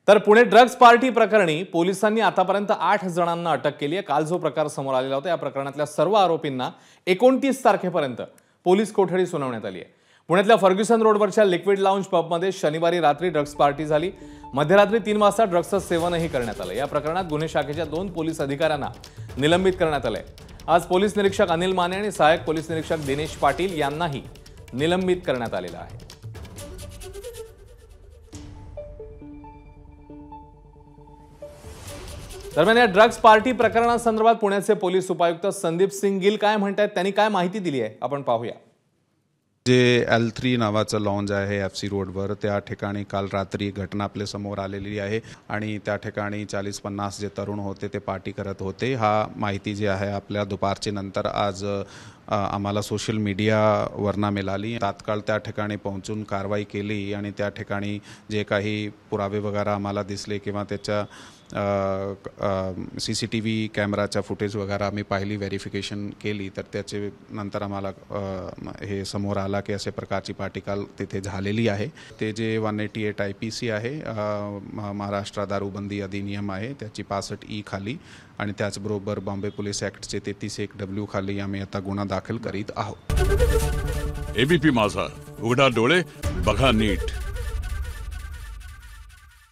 तर Pune drugs party प्रकरणी पोलिसांनी आतापर्यंत 8 जणांना अटक केली आहे। काल जो प्रकार समोर आलेला होता या प्रकरणातल्या सर्व आरोपींना 29 तारखेपर्यंत पोलीस कोठडी सुनावण्यात आली आहे। पुण्यातल्या फर्ग्युसन रोडवरच्या लिक्विड लाउंज पबमध्ये शनिवारी रात्री ड्रग्ज पार्टी झाली। मध्यरात्री 3 वाजता ड्रग्जचं सेवनही करण्यात आलं। या प्रकरणात गुन्हे शाखेच्या 2 पोलीस अधिकाऱ्यांना निलंबित करण्यात आलंय। आज पोलीस निरीक्षक अनिल माने आणि सहाय्यक पोलीस निरीक्षक दिनेश पाटील यांनाही निलंबित करण्यात आलेलं आहे। दरम्यान या ड्रग्ज पार्टी प्रकरणासंदर्भात पुण्याचे पोलीस उपायुक्त संदीप सिंग गिल काय म्हणतात, त्यांनी काय माहिती दिली आहे आपण पाहूया। जे L3 नावाचं लॉन्ज आहे FC रोडवर, त्या ठिकाणी काल रात्री घटना आपल्या समोर आलेली आहे आणि त्या ठिकाणी 40-50 जे तरुण होते ते पार्टी करत होते। हा माहिती जी आहे आपल्या दुपारची नंतर आज आम्हाला सोशल मीडियावरनं मिळाली। तात्काळ त्या ठिकाणी पोहोचून कारवाई केली आणि त्या ठिकाणी जे काही पुरावे वगैरे आम्हाला दिसले किंवा त्याच्या CCTV कॅमेराच्या फुटेज वगैरे आम्ही पाहिली, व्हेरिफिकेशन केली, तर त्याचे नंतर आम्हाला हे समोर आला की अशा प्रकारची पार्टी काल तिथे झालेली आहे। ते जे 188 IPC आहे, महाराष्ट्र दारूबंदी अधिनियम आहे, त्याची 65E खाली आणि त्याचबरोबर बॉम्बे पोलीस ॲक्टचे 33(1)W खाली आम्ही आता गुन्हा दाखल करीत आहोत। ABP माझा, उघडा डोळे बघा नीट।